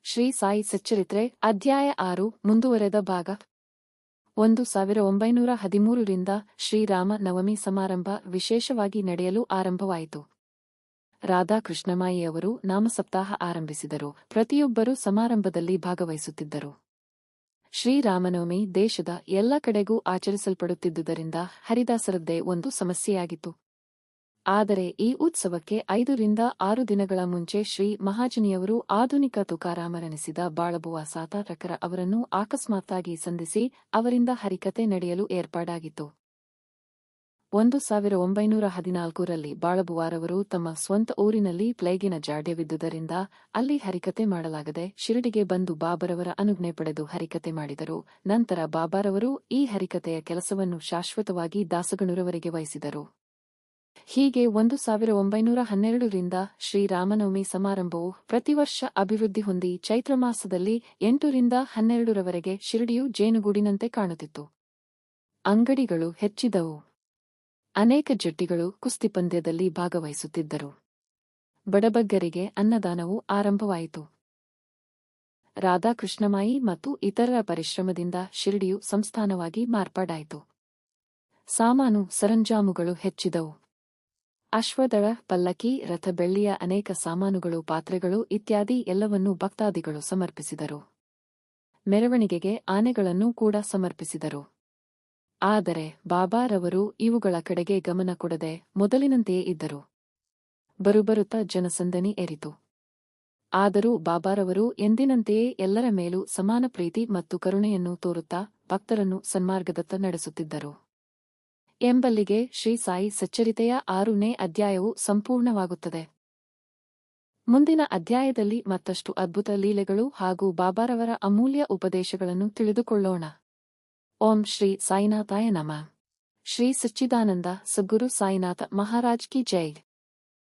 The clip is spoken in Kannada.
ಶ್ರೀ ಸಾಯಿ ಸಚ್ಚರಿತ್ರೆ ಅಧ್ಯಾಯ 6 ಮುಂದುವರೆದ ಭಾಗ 1913ರಿಂದ ಶ್ರೀರಾಮ ನವಮಿ ಸಮಾರಂಭ ವಿಶೇಷವಾಗಿ ನಡೆಯಲು ಆರಂಭವಾಯಿತು. ರಾಧಾಕೃಷ್ಣಮಾಯಿಯವರು ನಾಮಸಪ್ತಾಹ ಆರಂಭಿಸಿದರು. ಪ್ರತಿಯೊಬ್ಬರೂ ಸಮಾರಂಭದಲ್ಲಿ ಭಾಗವಹಿಸುತ್ತಿದ್ದರು. ಶ್ರೀರಾಮನವಮಿ ದೇಶದ ಎಲ್ಲ ಕಡೆಗೂ ಆಚರಿಸಲ್ಪಡುತ್ತಿದ್ದುದರಿಂದ ಹರಿದಾಸರದ್ದೇ ಒಂದು ಸಮಸ್ಯೆಯಾಗಿತ್ತು. ಆದರೆ ಈ ಉತ್ಸವಕ್ಕೆ 5 ರಿಂದ 6 ದಿನಗಳ ಮುಂಚೆ ಶ್ರೀ ಮಹಾಜನಿಯವರು ಆಧುನಿಕ ತುಕಾರಾಮರೆನಿಸಿದ ಬಾಳಬುವ ಸಾತಾರಕರ ಅವರನ್ನು ಅಕಸ್ಮಾತ್ತಾಗಿ ಸಂಧಿಸಿ ಅವರಿಂದ ಹರಿಕತೆ ನಡೆಯಲು ಏರ್ಪಾಡಾಗಿತ್ತು. 1914ರಲ್ಲಿ ಬಾಳಬುವಾರವರು ತಮ್ಮ ಸ್ವಂತ ಊರಿನಲ್ಲಿ ಪ್ಲೇಗಿನ ಜಾಡ್ಯವಿದ್ದುದರಿಂದ ಅಲ್ಲಿ ಹರಿಕತೆ ಮಾಡಲಾಗದೆ ಶಿರಡಿಗೆ ಬಂದು ಬಾಬರವರ ಅನುಜ್ಞೆ ಪಡೆದು ಹರಿಕತೆ ಮಾಡಿದರು. ನಂತರ ಬಾಬಾರವರು ಈ ಹರಿಕತೆಯ ಕೆಲಸವನ್ನು ಶಾಶ್ವತವಾಗಿ ದಾಸಗಣುರವರಿಗೆ ವಹಿಸಿದರು. ಹೀಗೆ 1912ರಿಂದ ಶ್ರೀರಾಮನವಮಿ ಸಮಾರಂಭವು ಪ್ರತಿವರ್ಷ ಅಭಿವೃದ್ಧಿ ಹೊಂದಿ ಚೈತ್ರಮಾಸದಲ್ಲಿ 8 ರಿಂದ 12ರವರೆಗೆ ಶಿರಡಿಯು ಜೇನುಗೂಡಿನಂತೆ ಕಾಣುತ್ತಿತ್ತು. ಅಂಗಡಿಗಳು ಹೆಚ್ಚಿದವು. ಅನೇಕ ಜಟ್ಟಿಗಳು ಕುಸ್ತಿ ಪಂದ್ಯದಲ್ಲಿ ಭಾಗವಹಿಸುತ್ತಿದ್ದರು. ಬಡಬಗ್ಗರಿಗೆ ಅನ್ನದಾನವೂ ಆರಂಭವಾಯಿತು. ರಾಧಾಕೃಷ್ಣಮಾಯಿ ಮತ್ತು ಇತರರ ಪರಿಶ್ರಮದಿಂದ ಶಿರಡಿಯು ಸಂಸ್ಥಾನವಾಗಿ ಮಾರ್ಪಾಡಾಯಿತು. ಸಾಮಾನು ಸರಂಜಾಮುಗಳು ಹೆಚ್ಚಿದವು. ಅಶ್ವದಳ, ಪಲ್ಲಕ್ಕಿ, ರಥ, ಬೆಳ್ಳಿಯ ಅನೇಕ ಸಾಮಾನುಗಳು, ಪಾತ್ರೆಗಳು ಇತ್ಯಾದಿ ಎಲ್ಲವನ್ನೂ ಭಕ್ತಾದಿಗಳು ಸಮರ್ಪಿಸಿದರು. ಮೆರವಣಿಗೆಗೆ ಆನೆಗಳನ್ನೂ ಕೂಡ ಸಮರ್ಪಿಸಿದರು. ಆದರೆ ಬಾಬಾರವರು ಇವುಗಳ ಕಡೆಗೆ ಗಮನ ಕೊಡದೆ ಮೊದಲಿನಂತೆಯೇ ಇದ್ದರು. ಬರುಬರುತ್ತಾ ಜನಸಂದಣಿ ಏರಿತು. ಆದರೂ ಬಾಬಾರವರು ಎಂದಿನಂತೆಯೇ ಎಲ್ಲರ ಮೇಲೂ ಸಮಾನ ಪ್ರೀತಿ ಮತ್ತು ಕರುಣೆಯನ್ನು ತೋರುತ್ತಾ ಭಕ್ತರನ್ನು ಸನ್ಮಾರ್ಗದತ್ತ ನಡೆಸುತ್ತಿದ್ದರು. ಎಂಬಲ್ಲಿಗೆ ಶ್ರೀ ಸಾಯಿ ಸಚ್ಚರಿತೆಯ 6ನೇ ಅಧ್ಯಾಯವು ಸಂಪೂರ್ಣವಾಗುತ್ತದೆ. ಮುಂದಿನ ಅಧ್ಯಾಯದಲ್ಲಿ ಮತ್ತಷ್ಟು ಅದ್ಭುತ ಲೀಲೆಗಳು ಹಾಗೂ ಬಾಬಾರವರ ಅಮೂಲ್ಯ ಉಪದೇಶಗಳನ್ನು ತಿಳಿದುಕೊಳ್ಳೋಣ. ಓಂ ಶ್ರೀ ಸಾಯಿನಾಥಾಯ ನಮಃ. ಶ್ರೀ ಸಚ್ಚಿದಾನಂದ ಸದ್ಗುರು ಸಾಯಿನಾಥ ಮಹಾರಾಜ್ ಕಿ ಜೈ.